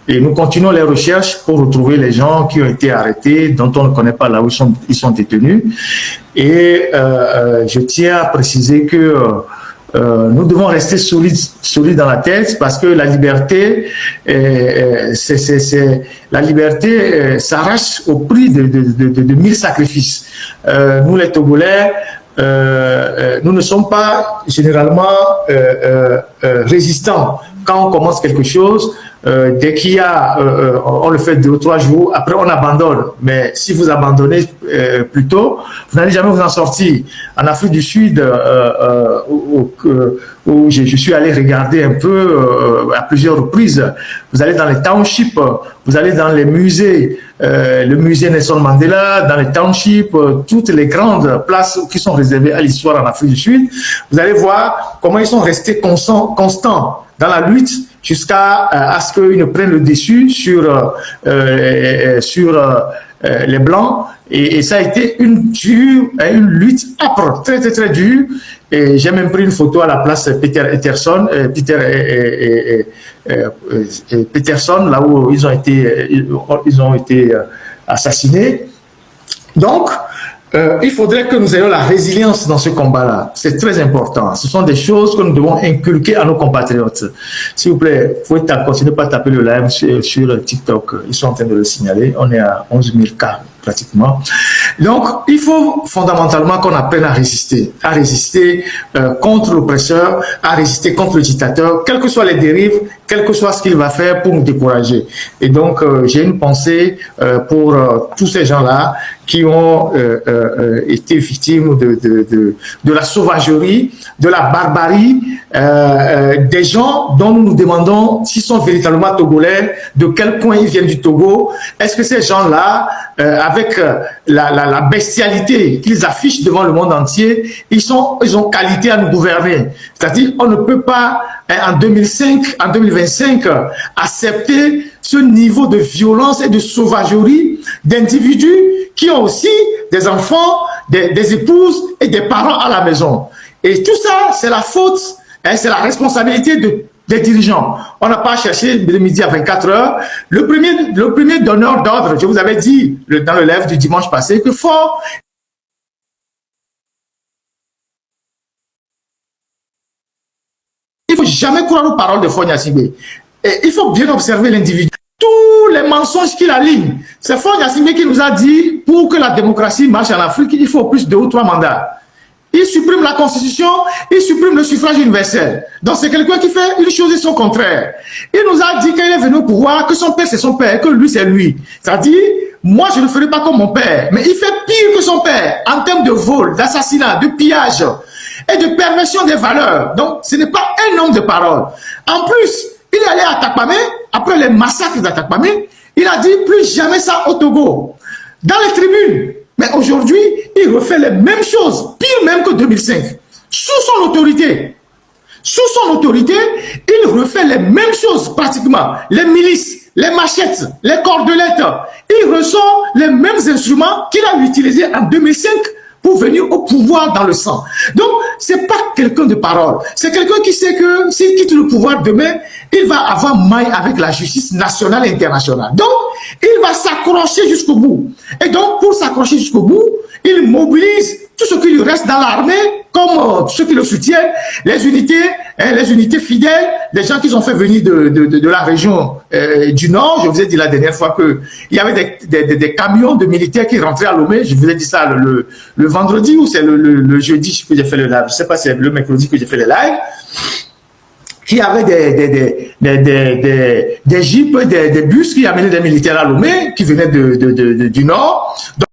Et nous continuons les recherches pour retrouver les gens qui ont été arrêtés, dont on ne connaît pas là où ils sont détenus. Et je tiens à préciser que nous devons rester solides dans la tête parce que la liberté, la liberté s'arrache au prix de 1000 sacrifices. Nous les Togolais, nous ne sommes pas généralement résistants. Quand on commence quelque chose, dès qu'il y a, on le fait 2 ou 3 jours, après on abandonne. Mais si vous abandonnez plus tôt, vous n'allez jamais vous en sortir. En Afrique du Sud, où je suis allé regarder un peu à plusieurs reprises, vous allez dans les townships, vous allez dans les musées, le musée Nelson Mandela, dans les townships, toutes les grandes places qui sont réservées à l'histoire en Afrique du Sud, vous allez voir comment ils sont restés constants dans la lutte jusqu'à ce qu'ils ne prennent le dessus sur les Blancs. Et ça a été une lutte âpre, très, très, très dure. Et j'ai même pris une photo à la place Peterson, là où ils ont été assassinés. Donc, il faudrait que nous ayons la résilience dans ce combat-là. C'est très important. Ce sont des choses que nous devons inculquer à nos compatriotes. S'il vous plaît, vous pouvez continuer pas à taper le live sur TikTok. Ils sont en train de le signaler. On est à 11 000 cas pratiquement. Donc, il faut fondamentalement qu'on apprenne à résister contre l'oppresseur, à résister contre le dictateur, quelles que soient les dérives, quel que soit ce qu'il va faire pour nous décourager. Et donc, j'ai une pensée pour tous ces gens-là qui ont été victimes de la sauvagerie, de la barbarie, des gens dont nous nous demandons s'ils sont véritablement togolais, de quel coin ils viennent du Togo. Est-ce que ces gens-là, avec la bestialité qu'ils affichent devant le monde entier, ils ont qualité à nous gouverner. C'est-à-dire, on ne peut pas, en 2025, accepter ce niveau de violence et de sauvagerie d'individus qui ont aussi des enfants, des épouses et des parents à la maison. Et tout ça, c'est la faute, c'est la responsabilité des dirigeants. On n'a pas cherché de midi à 24 heures. Le premier donneur d'ordre, je vous avais dit dans le live du dimanche passé, que fort. Il ne faut jamais croire aux paroles de Faure Gnassingbé. Et il faut bien observer l'individu. Tous les mensonges qu'il aligne. C'est Faure Gnassingbé qui nous a dit, pour que la démocratie marche en Afrique, il faut plus de 2 ou 3 mandats. Il supprime la Constitution, il supprime le suffrage universel. Donc c'est quelqu'un qui fait une chose et son contraire. Il nous a dit, quand il est venu au pouvoir, que son père c'est son père, que lui c'est lui. C'est-à-dire, moi je ne ferai pas comme mon père, mais il fait pire que son père en termes de vol, d'assassinat, de pillage et de perversion des valeurs. Donc ce n'est pas un homme de parole. En plus, il est allé à Takpamé, après les massacres d'Atakpamé, il a dit plus jamais ça au Togo. Dans les tribunes. Mais aujourd'hui, il refait les mêmes choses, pire même que 2005. Sous son autorité. Sous son autorité, il refait les mêmes choses pratiquement. Les milices, les machettes, les cordelettes. Il ressort les mêmes instruments qu'il a utilisés en 2005 pour venir au pouvoir dans le sang. Donc, c'est pas quelqu'un de parole. C'est quelqu'un qui sait que s'il quitte le pouvoir demain, il va avoir maille avec la justice nationale et internationale. Donc, il va s'accrocher jusqu'au bout. Et donc, pour s'accrocher jusqu'au bout, il mobilise tout ce qui lui reste dans l'armée, comme ceux qui le soutiennent, les unités fidèles, les gens qui ont fait venir de la région du Nord. Je vous ai dit la dernière fois qu'il y avait des camions de militaires qui rentraient à Lomé. Je vous ai dit ça le vendredi ou c'est le jeudi que j'ai fait le live. Je ne sais pas si c'est le mercredi que j'ai fait le live. Qui avait des jeeps, des bus qui amenaient des militaires à Lomé, qui venaient du Nord. Donc,